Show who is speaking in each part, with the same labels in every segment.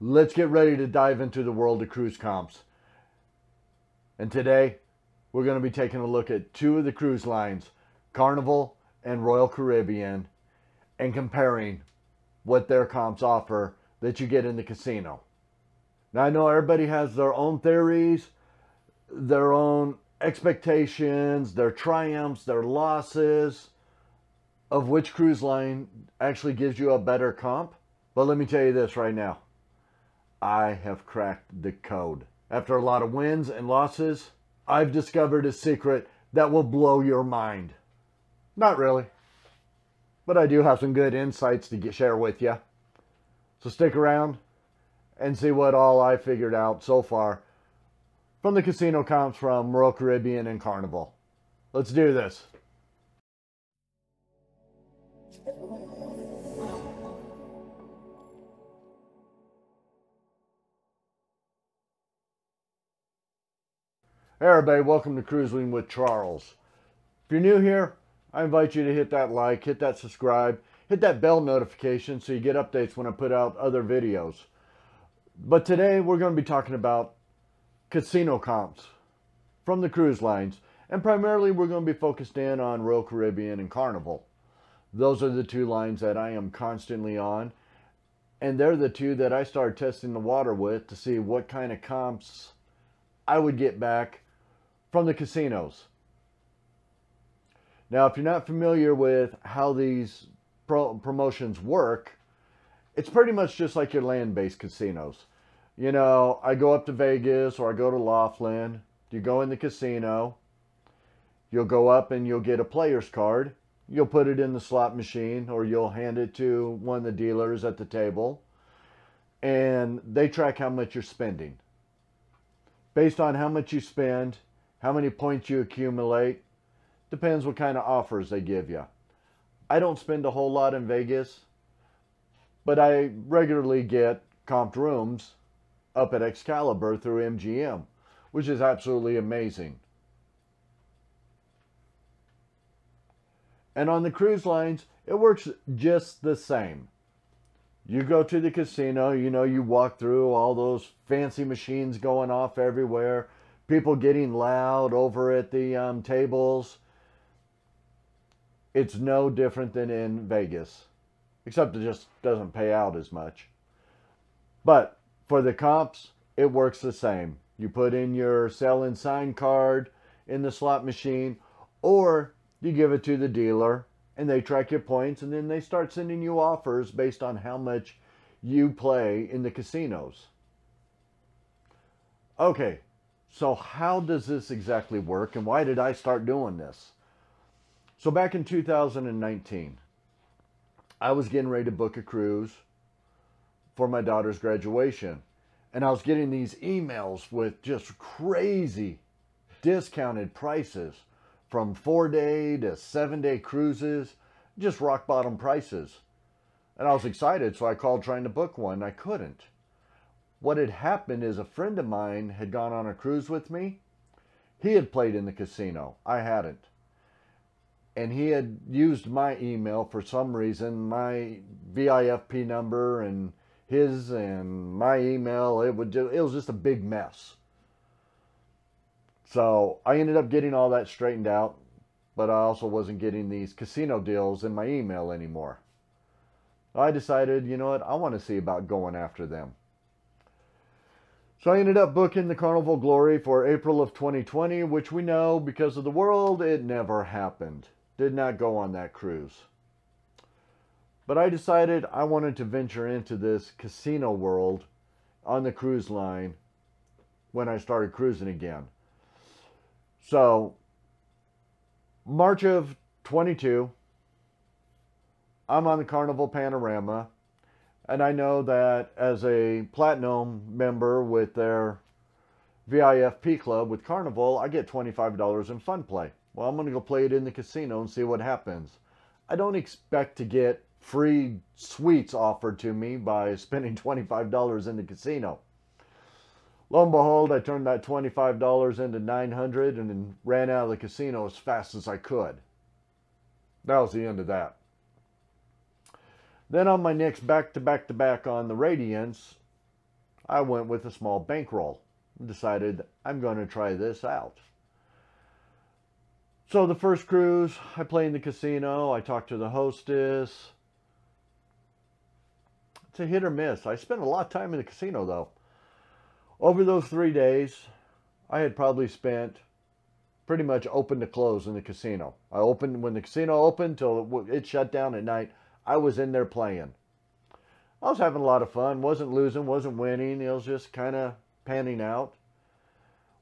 Speaker 1: Let's get ready to dive into the world of cruise comps. And today, we're going to be taking a look at two of the cruise lines, Carnival and Royal Caribbean, and comparing what their comps offer that you get in the casino. Now, I know everybody has their own theories, their own expectations, their triumphs, their losses of which cruise line actually gives you a better comp. But let me tell you this right now. I have cracked the code. After a lot of wins and losses, I've discovered a secret that will blow your mind. Not really, but I do have some good insights to share with you. So stick around and see what all I figured out so far from the casino comps from Royal Caribbean and Carnival. Let's do this. Hey everybody, welcome to Cruising with Charles. If you're new here, I invite you to hit that like, hit that subscribe, hit that bell notification so you get updates when I put out other videos. But today we're going to be talking about casino comps from the cruise lines, and primarily we're going to be focused in on Royal Caribbean and Carnival. Those are the two lines that I am constantly on, and they're the two that I started testing the water with to see what kind of comps I would get back from the casinos. Now, if you're not familiar with how these promotions work, it's pretty much just like your land-based casinos. You know, I go up to Vegas or I go to Laughlin, you go in the casino, you'll go up and you'll get a player's card, you'll put it in the slot machine or you'll hand it to one of the dealers at the table, and they track how much you're spending. Based on how much you spend, how many points you accumulate, depends what kind of offers they give you. I don't spend a whole lot in Vegas, but I regularly get comped rooms up at Excalibur through MGM, which is absolutely amazing. And on the cruise lines, it works just the same. You go to the casino, you know, you walk through all those fancy machines going off everywhere, people getting loud over at the tables. It's no different than in Vegas, except it just doesn't pay out as much. But for the comps, it works the same. You put in your sell and sign card in the slot machine, or you give it to the dealer and they track your points, and then they start sending you offers based on how much you play in the casinos. Okay, so how does this exactly work, and why did I start doing this? So back in 2019, I was getting ready to book a cruise for my daughter's graduation, and I was getting these emails with just crazy discounted prices from 4-day to 7-day cruises, just rock bottom prices. And I was excited, so I called trying to book one. I couldn't. What had happened is a friend of mine had gone on a cruise with me. He had played in the casino. I hadn't. And he had used my email for some reason, my VIFP number and his and my email. It was just a big mess. So I ended up getting all that straightened out, but I also wasn't getting these casino deals in my email anymore. I decided, you know what, I want to see about going after them. So I ended up booking the Carnival Glory for April of 2020, which we know because of the world, it never happened. Did not go on that cruise. But I decided I wanted to venture into this casino world on the cruise line when I started cruising again. So, March of 22, I'm on the Carnival Panorama, and I know that as a Platinum member with their VIFP club with Carnival, I get $25 in fun play. Well, I'm going to go play it in the casino and see what happens. I don't expect to get free suites offered to me by spending $25 in the casino. Lo and behold, I turned that $25 into $900 and then ran out of the casino as fast as I could. That was the end of that. Then on my next back-to-back on the Radiance, I went with a small bankroll and decided I'm going to try this out. So the first cruise, I play in the casino. I talk to the hostess. It's a hit or miss. I spent a lot of time in the casino, though. Over those 3 days, I had probably spent pretty much open to close in the casino. I opened when the casino opened till it shut down at night. I was in there playing. I was having a lot of fun. Wasn't losing, wasn't winning. It was just kind of panning out.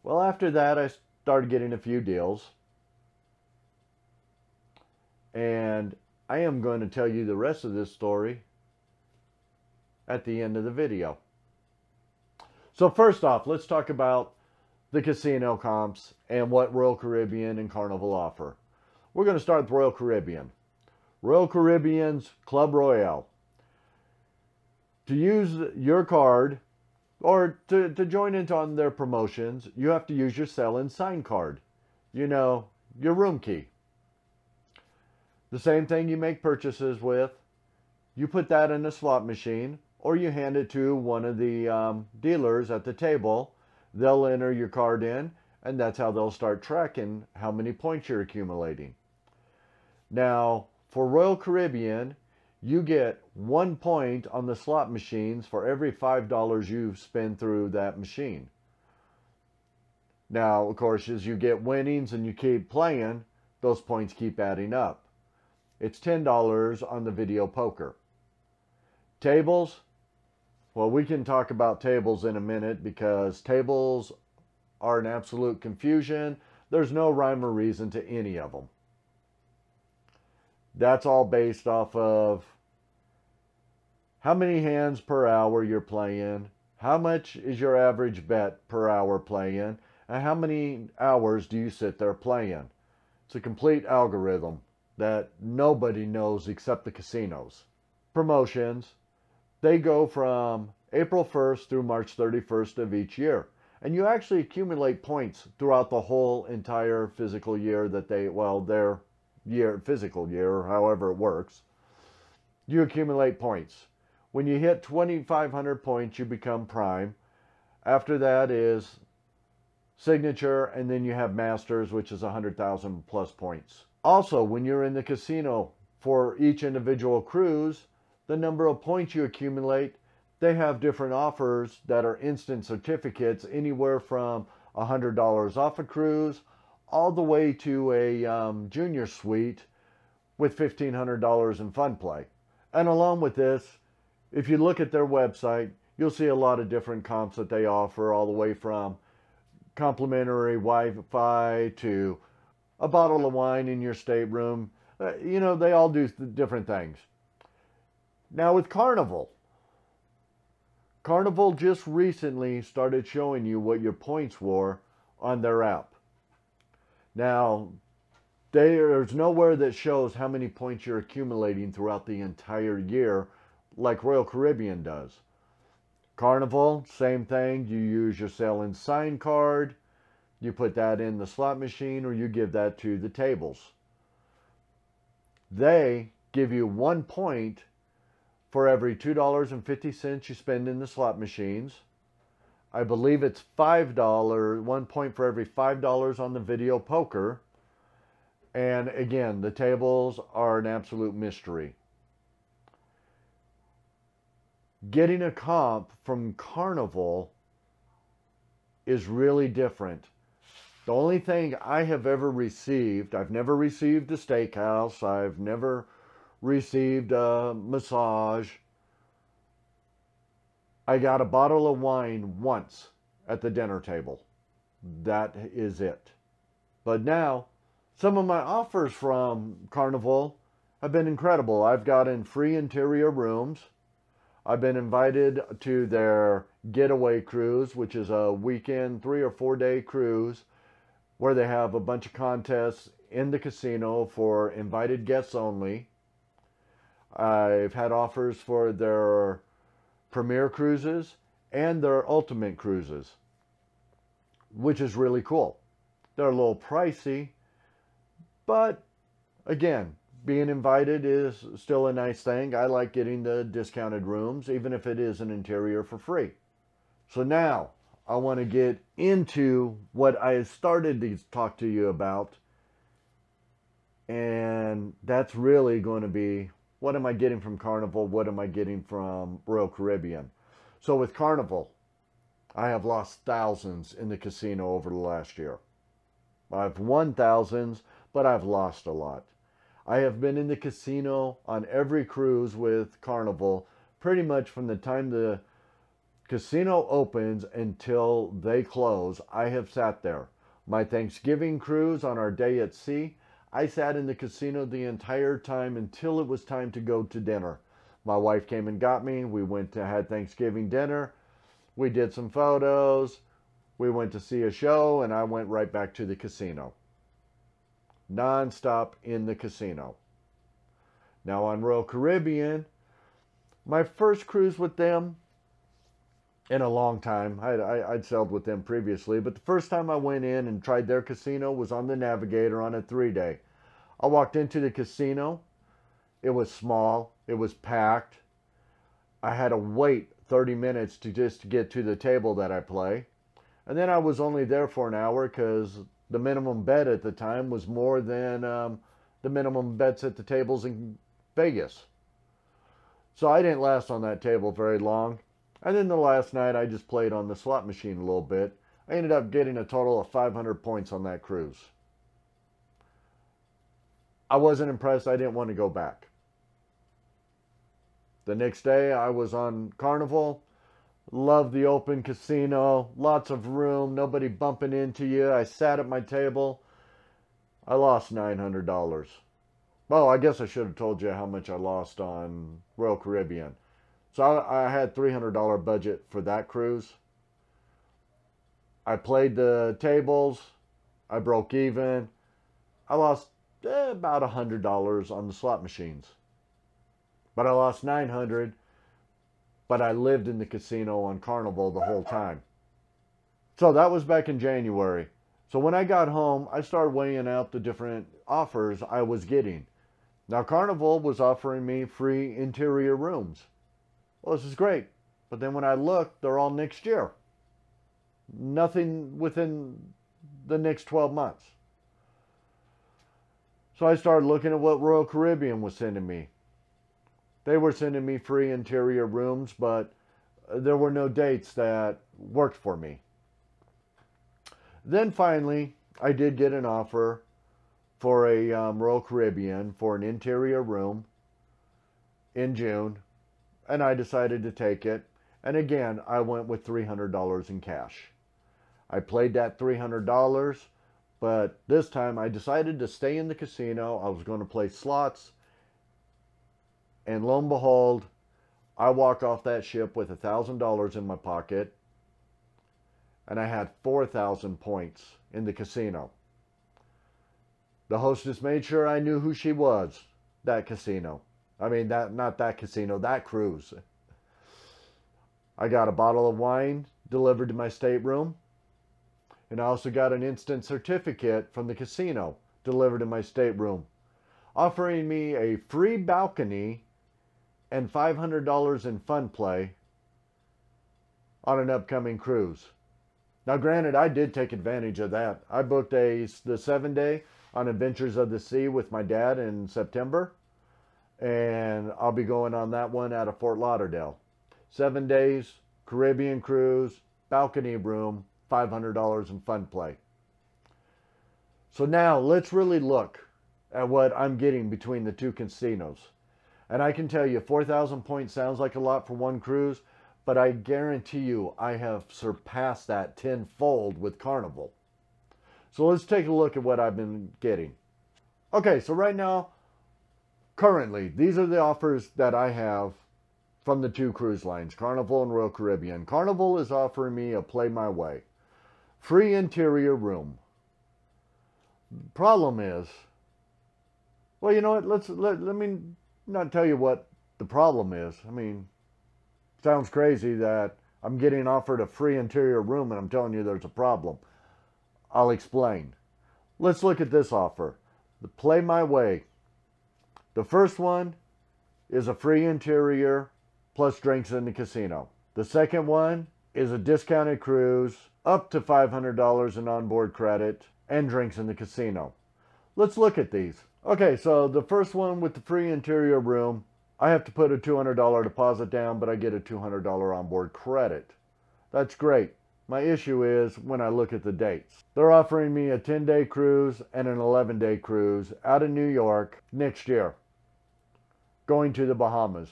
Speaker 1: Well, after that, I started getting a few deals. And I am going to tell you the rest of this story at the end of the video. So first off, let's talk about the casino comps and what Royal Caribbean and Carnival offer. We're going to start with Royal Caribbean. Royal Caribbean's Club Royale. To use your card or to join into on their promotions, you have to use your sell and sign card. You know, your room key. The same thing you make purchases with. You put that in a slot machine or you hand it to one of the dealers at the table. They'll enter your card in, and that's how they'll start tracking how many points you're accumulating. Now, for Royal Caribbean, you get 1 point on the slot machines for every $5 you spend through that machine. Now, of course, as you get winnings and you keep playing, those points keep adding up. It's $10 on the video poker. Tables, well, we can talk about tables in a minute because tables are an absolute confusion. There's no rhyme or reason to any of them. That's all based off of how many hands per hour you're playing, how much is your average bet per hour playing, and how many hours do you sit there playing. It's a complete algorithm that nobody knows except the casinos. Promotions. They go from April 1st through March 31st of each year. And you actually accumulate points throughout the whole entire physical year that their physical year, or however it works. You accumulate points. When you hit 2,500 points, you become prime. After that is signature, and then you have masters, which is 100,000 plus points. Also, when you're in the casino for each individual cruise, the number of points you accumulate, they have different offers that are instant certificates, anywhere from $100 off a cruise all the way to a junior suite with $1,500 in fun play. And along with this, if you look at their website, you'll see a lot of different comps that they offer, all the way from complimentary Wi-Fi to a bottle of wine in your stateroom. You know, they all do different things. Now with Carnival just recently started showing you what your points were on their app. Now, there's nowhere that shows how many points you're accumulating throughout the entire year like Royal Caribbean does. Carnival, same thing. You use your sell and sign card. You put that in the slot machine or you give that to the tables. They give you 1 point for every $2.50 you spend in the slot machines. I believe it's $5, 1 point for every $5 on the video poker. And again, the tables are an absolute mystery. Getting a comp from Carnival is really different. The only thing I have ever received, I've never received a steakhouse, I've never received a massage. I got a bottle of wine once at the dinner table. That is it. But now, some of my offers from Carnival have been incredible. I've gotten free interior rooms. I've been invited to their getaway cruise, which is a weekend, 3 or 4 day cruise, where they have a bunch of contests in the casino for invited guests only. I've had offers for their premier cruises and their ultimate cruises, which is really cool. They're a little pricey, but again, being invited is still a nice thing. I like getting the discounted rooms, even if it is an interior for free. So now I want to get into what I started to talk to you about. And that's really going to be, what am I getting from Carnival? What am I getting from Royal Caribbean? So with Carnival, I have lost thousands in the casino over the last year. I've won thousands, but I've lost a lot. I have been in the casino on every cruise with Carnival pretty much from the time the casino opens until they close. I have sat there. My Thanksgiving cruise on our day at sea, I sat in the casino the entire time until it was time to go to dinner. My wife came and got me. We went to had Thanksgiving dinner. We did some photos. We went to see a show, and I went right back to the casino. Non-stop in the casino. Now on Royal Caribbean, my first cruise with them in a long time. I'd sailed with them previously, but the first time I went in and tried their casino was on the Navigator on a 3-day. I walked into the casino. It was small. It was packed. I had to wait 30 minutes to just get to the table that I play. And then I was only there for an hour because the minimum bet at the time was more than the minimum bets at the tables in Vegas. So I didn't last on that table very long. And then the last night I just played on the slot machine a little bit. I ended up getting a total of 500 points on that cruise. I wasn't impressed. I didn't want to go back. The next day I was on Carnival. Loved the open casino. Lots of room. Nobody bumping into you. I sat at my table. I lost $900. Well, I guess I should have told you how much I lost on Royal Caribbean. So I had $300 budget for that cruise. I played the tables. I broke even. I lost about $100 on the slot machines. But I lost $900. But I lived in the casino on Carnival the whole time. So that was back in January. So when I got home, I started weighing out the different offers I was getting. Now Carnival was offering me free interior rooms. Well, this is great. But then when I looked, they're all next year. Nothing within the next 12 months. So I started looking at what Royal Caribbean was sending me. They were sending me free interior rooms, but there were no dates that worked for me. Then finally, I did get an offer for a Royal Caribbean for an interior room in June, and I decided to take it. And again, I went with $300 in cash. I played that $300, but this time I decided to stay in the casino. I was going to play slots. And lo and behold, I walk off that ship with $1,000 in my pocket, and I had 4,000 points in the casino. The hostess made sure I knew who she was, that casino. I mean, not that casino, that cruise. I got a bottle of wine delivered to my stateroom, and I also got an instant certificate from the casino delivered to my stateroom, offering me a free balcony and $500 in fun play on an upcoming cruise. Now granted, I did take advantage of that. I booked the 7-day on Adventures of the Sea with my dad in September, and I'll be going on that one out of Fort Lauderdale. 7 days, Caribbean cruise, balcony room, $500 in fun play. So now let's really look at what I'm getting between the two casinos. And I can tell you, 4,000 points sounds like a lot for one cruise, but I guarantee you I have surpassed that tenfold with Carnival. So let's take a look at what I've been getting. Okay, so right now, currently, these are the offers that I have from the two cruise lines, Carnival and Royal Caribbean. Carnival is offering me a Play My Way. Free interior room. Problem is, well, you know what, let me not tell you what the problem is. I mean, it sounds crazy that I'm getting offered a free interior room and I'm telling you there's a problem. I'll explain. Let's look at this offer. The Play My Way. The first one is a free interior plus drinks in the casino. The second one is a discounted cruise, up to $500 in onboard credit, and drinks in the casino. Let's look at these. Okay, so the first one with the free interior room, I have to put a $200 deposit down, but I get a $200 onboard credit. That's great. My issue is when I look at the dates. They're offering me a 10-day cruise and an 11-day cruise out of New York next year, going to the Bahamas.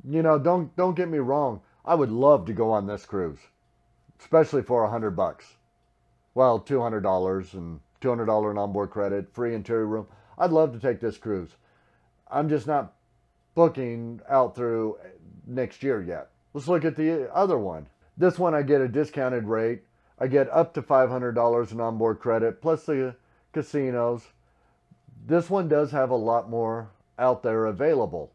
Speaker 1: You know, don't get me wrong. I would love to go on this cruise, especially for $100. Well, $200 and $200 in onboard credit, free interior room. I'd love to take this cruise. I'm just not booking out through next year yet. Let's look at the other one. This one I get a discounted rate. I get up to $500 in onboard credit plus the casinos. This one does have a lot more out there available.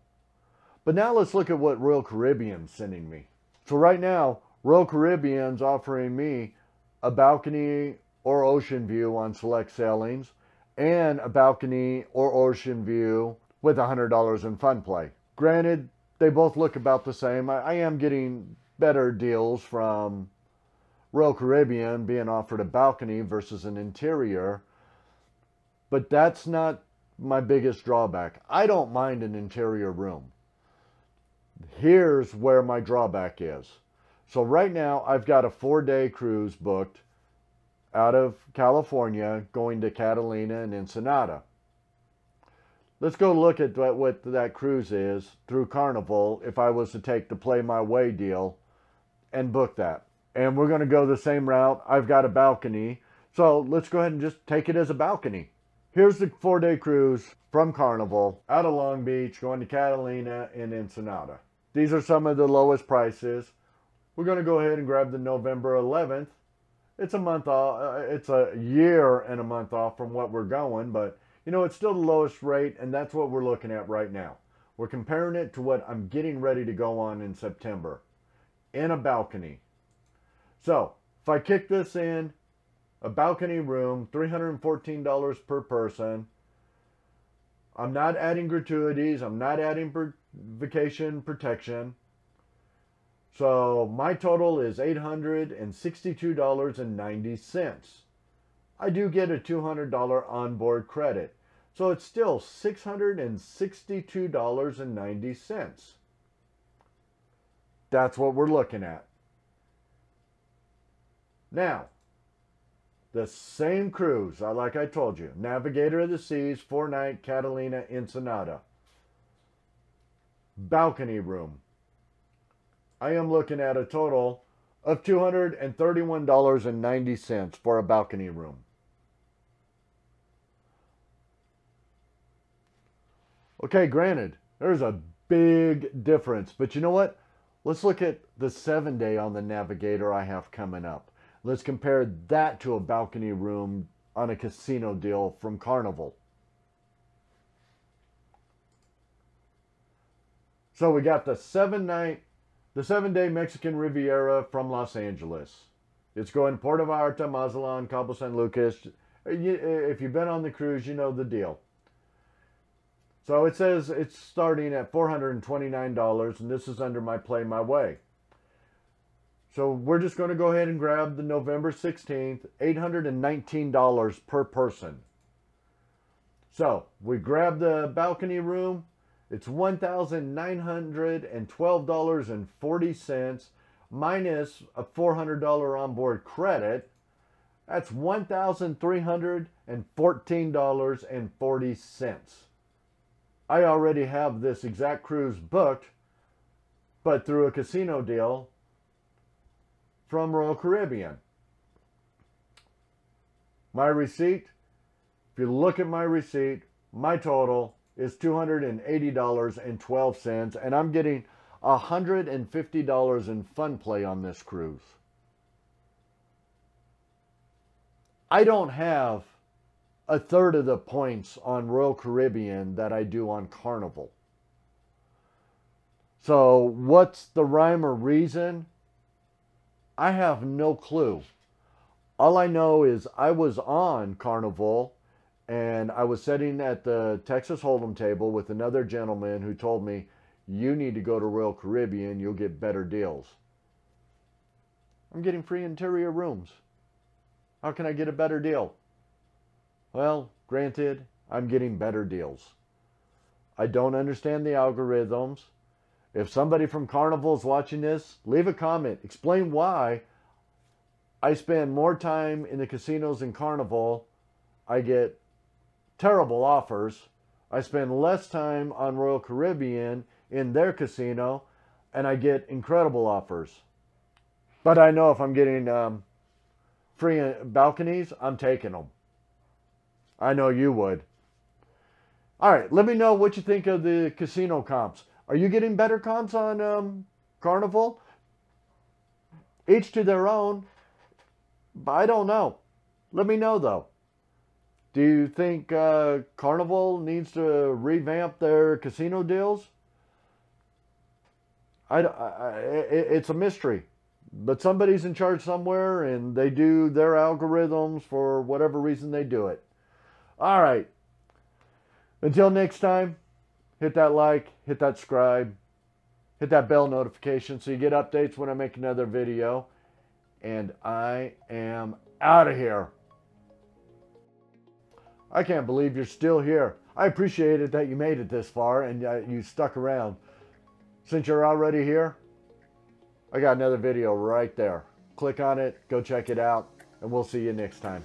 Speaker 1: But now let's look at what Royal Caribbean's sending me. So right now, Royal Caribbean's offering me a balcony or ocean view on select sailings and a balcony or ocean view with $100 in fun play. Granted, they both look about the same. I am getting better deals from Royal Caribbean being offered a balcony versus an interior, but that's not my biggest drawback. I don't mind an interior room. Here's where my drawback is. So right now I've got a 4-day cruise booked out of California going to Catalina and Ensenada. Let's go look at what that cruise is through Carnival if I was to take the Play My Way deal and book that. And we're going to go the same route. I've got a balcony. So let's go ahead and just take it as a balcony. Here's the 4-day cruise from Carnival out of Long Beach going to Catalina and Ensenada. These are some of the lowest prices. We're going to go ahead and grab the November 11th. It's a month off. It's a year and a month off from what we're going, but you know, it's still the lowest rate, and that's what we're looking at right now. We're comparing it to what I'm getting ready to go on in September in a balcony. So if I kick this in, a balcony room, $314 per person. I'm not adding gratuities. I'm not adding vacation protection. So my total is $862.90. I do get a $200 onboard credit. So it's still $662.90. That's what we're looking at. Now, the same cruise, like I told you, Navigator of the Seas, 4-night, Catalina, Ensenada. Balcony room. I am looking at a total of $231.90 for a balcony room. Okay, granted, there's a big difference, but you know what? Let's look at the 7-day on the Navigator I have coming up. Let's compare that to a balcony room on a casino deal from Carnival. So we got the 7-day Mexican Riviera from Los Angeles. It's going Puerto Vallarta, Mazatlan, Cabo San Lucas. If you've been on the cruise, you know the deal. So it says it's starting at $429, and this is under my Play My Way. So we're just going to go ahead and grab the November 16th, $819 per person. So we grab the balcony room. It's $1,912.40 minus a $400 onboard credit. That's $1,314.40. I already have this exact cruise booked, but through a casino deal from Royal Caribbean. My receipt, if you look at my receipt, my total is $280.12, and I'm getting $150 in fun play on this cruise. I don't have a third of the points on Royal Caribbean that I do on Carnival. So what's the rhyme or reason? I have no clue. All I know is I was on Carnival and I was sitting at the Texas Hold'em table with another gentleman who told me, you need to go to Royal Caribbean, you'll get better deals. I'm getting free interior rooms. How can I get a better deal? Well, granted, I'm getting better deals. I don't understand the algorithms. If somebody from Carnival is watching this, leave a comment. Explain why I spend more time in the casinos in Carnival. I get terrible offers. I spend less time on Royal Caribbean in their casino, and I get incredible offers. But I know if I'm getting free balconies, I'm taking them. I know you would. All right, let me know what you think of the casino comps. Are you getting better comps on Carnival? Each to their own. But I don't know. Let me know, though. Do you think Carnival needs to revamp their casino deals? It's a mystery. But somebody's in charge somewhere, and they do their algorithms for whatever reason they do it. All right. Until next time, hit that like, hit that subscribe, hit that bell notification so you get updates when I make another video. And I am out of here. I can't believe you're still here. I appreciate it that you made it this far and you stuck around. Since you're already here, I got another video right there. Click on it, go check it out, and we'll see you next time.